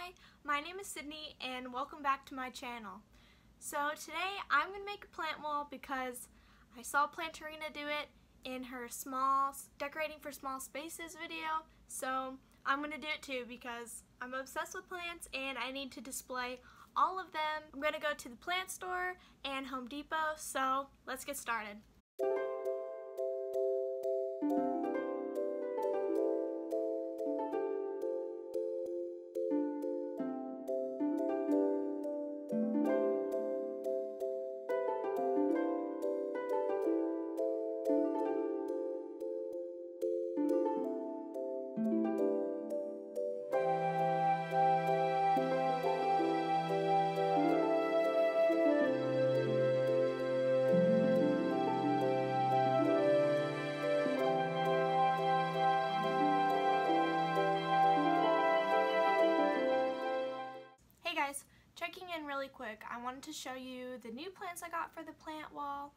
Hi, my name is Sydney and welcome back to my channel. So today I'm going to make a plant wall because I saw Plantarina do it in her small decorating for small spaces video. So I'm going to do it too because I'm obsessed with plants and I need to display all of them. I'm going to go to the plant store and Home Depot, so let's get started. Hey guys, checking in really quick. I wanted to show you the new plants I got for the plant wall.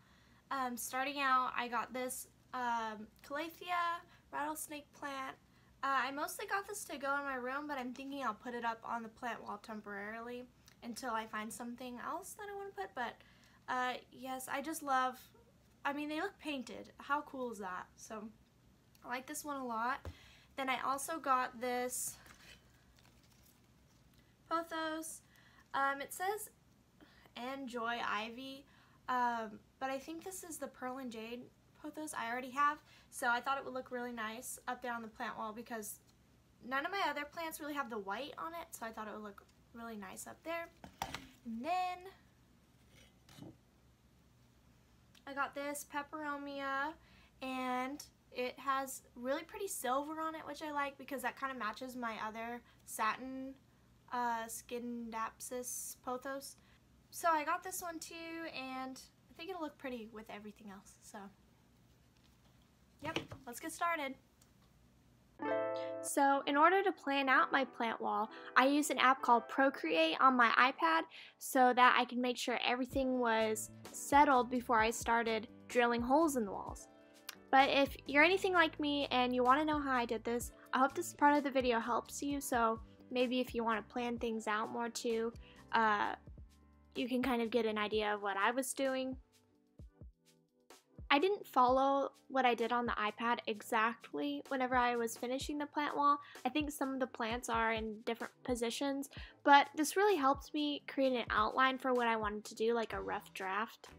Starting out, I got this Calathea rattlesnake plant. I mostly got this to go in my room, but I'm thinking I'll put it up on the plant wall temporarily until I find something else that I want to put. But yes, I just love, I mean, they look painted. How cool is that? So I like this one a lot. Then I also got this Pothos. It says Enjoy Ivy, but I think this is the Pearl and Jade Pothos I already have, so I thought it would look really nice up there on the plant wall because none of my other plants really have the white on it, so I thought it would look really nice up there. And then I got this Peperomia, and it has really pretty silver on it, which I like because that kind of matches my other satin Scindapsus Pothos. So I got this one too, and I think it'll look pretty with everything else. So yep, let's get started. So in order to plan out my plant wall, I use an app called Procreate on my iPad so that I can make sure everything was settled before I started drilling holes in the walls. But if you're anything like me and you want to know how I did this, I hope this part of the video helps you. So maybe if you want to plan things out more too, you can kind of get an idea of what I was doing. I didn't follow what I did on the iPad exactly whenever I was finishing the plant wall. I think some of the plants are in different positions, but this really helped me create an outline for what I wanted to do, like a rough draft.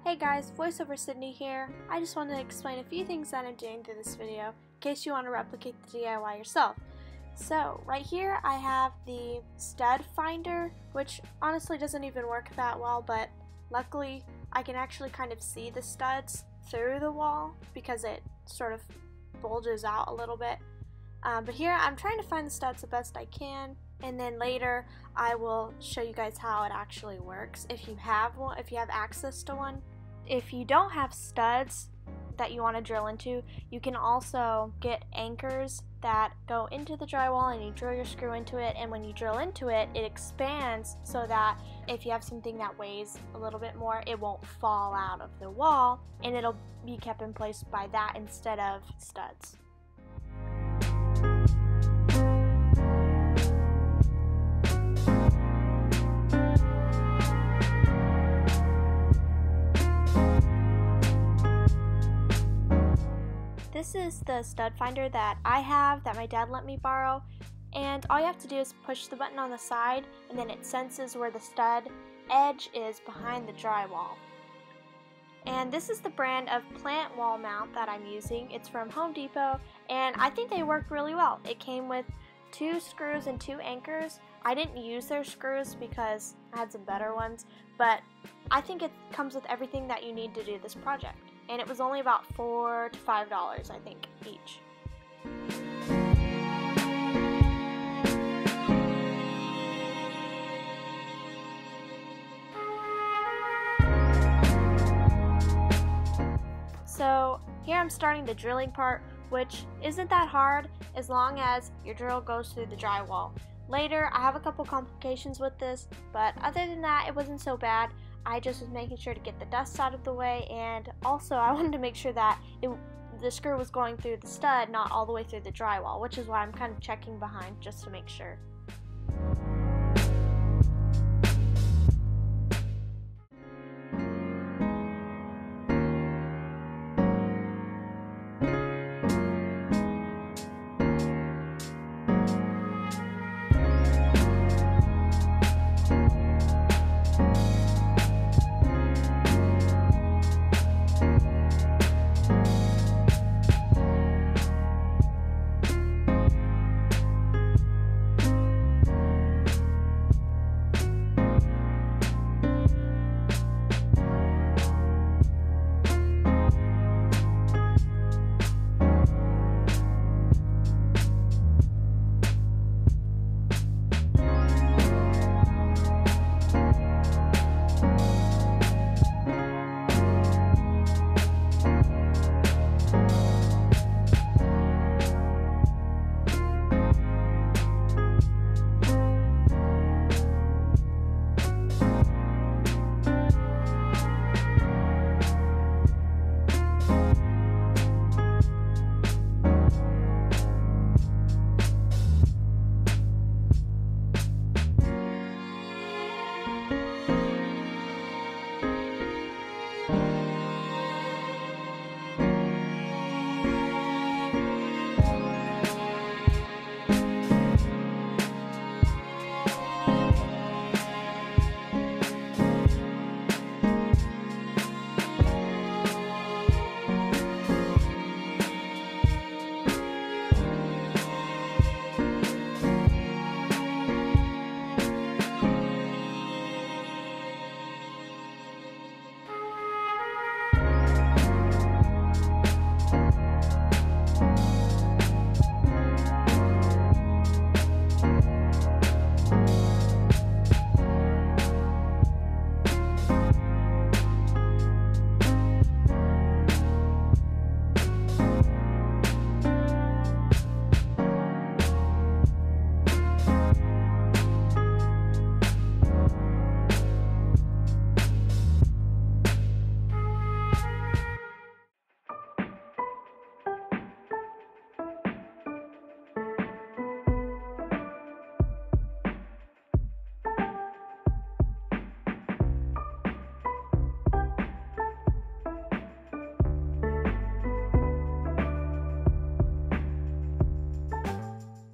Hey guys, VoiceOver Sydney here. I just wanted to explain a few things that I'm doing through this video in case you want to replicate the DIY yourself. So right here I have the stud finder, which honestly doesn't even work that well, but luckily I can actually kind of see the studs through the wall because it sort of bulges out a little bit. But here I'm trying to find the studs the best I can, and then later I will show you guys how it actually works if you have one, if you have access to one. If you don't have studs, that you want to drill into. You can also get anchors that go into the drywall, and you drill your screw into it, and when you drill into it, it expands so that if you have something that weighs a little bit more, it won't fall out of the wall, and it'll be kept in place by that instead of studs. This is the stud finder that I have that my dad let me borrow, and all you have to do is push the button on the side, and then it senses where the stud edge is behind the drywall. And this is the brand of plant wall mount that I'm using. It's from Home Depot, and I think they work really well. It came with 2 screws and 2 anchors. I didn't use their screws because I had some better ones, but I think it comes with everything that you need to do this project. And it was only about $4 to $5, I think, each. So here I'm starting the drilling part, which isn't that hard as long as your drill goes through the drywall. Later, I have a couple complications with this, but other than that, it wasn't so bad. I just was making sure to get the dust out of the way, and also I wanted to make sure that the screw was going through the stud, not all the way through the drywall, which is why I'm kind of checking behind just to make sure.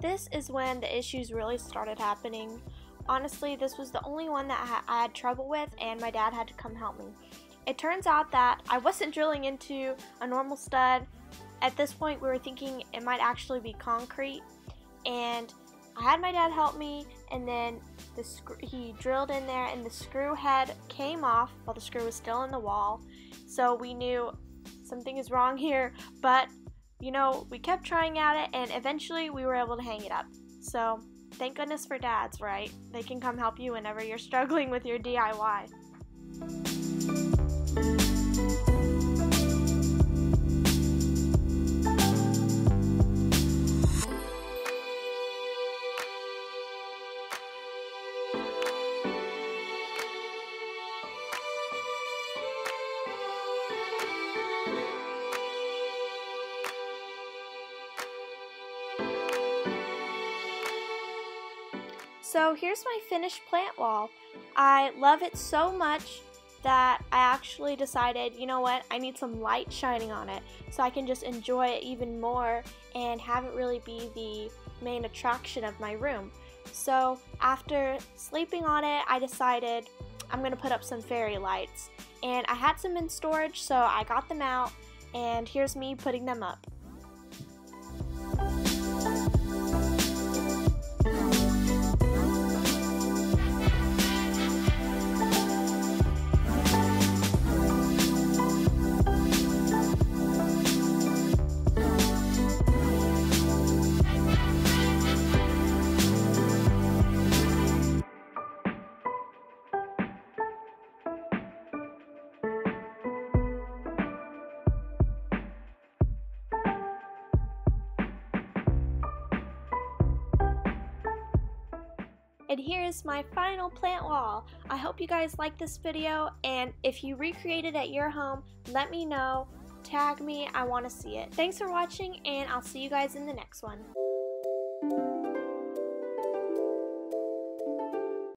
This is when the issues really started happening. Honestly, this was the only one that I had trouble with, and my dad had to come help me. It turns out that I wasn't drilling into a normal stud. At this point, we were thinking it might actually be concrete, and I had my dad help me, and then he drilled in there, and the screw head came off while the screw was still in the wall. So we knew something is wrong here, but you know, we kept trying at it, and eventually we were able to hang it up. So thank goodness for dads, right? They can come help you whenever you're struggling with your DIY. So here's my finished plant wall. I love it so much that I actually decided, you know what, I need some light shining on it so I can just enjoy it even more and have it really be the main attraction of my room. So after sleeping on it, I decided I'm going to put up some fairy lights. And I had some in storage, so I got them out, and here's me putting them up. And here's my final plant wall. I hope you guys liked this video, and if you recreate it at your home, let me know. Tag me, I want to see it. Thanks for watching, and I'll see you guys in the next one.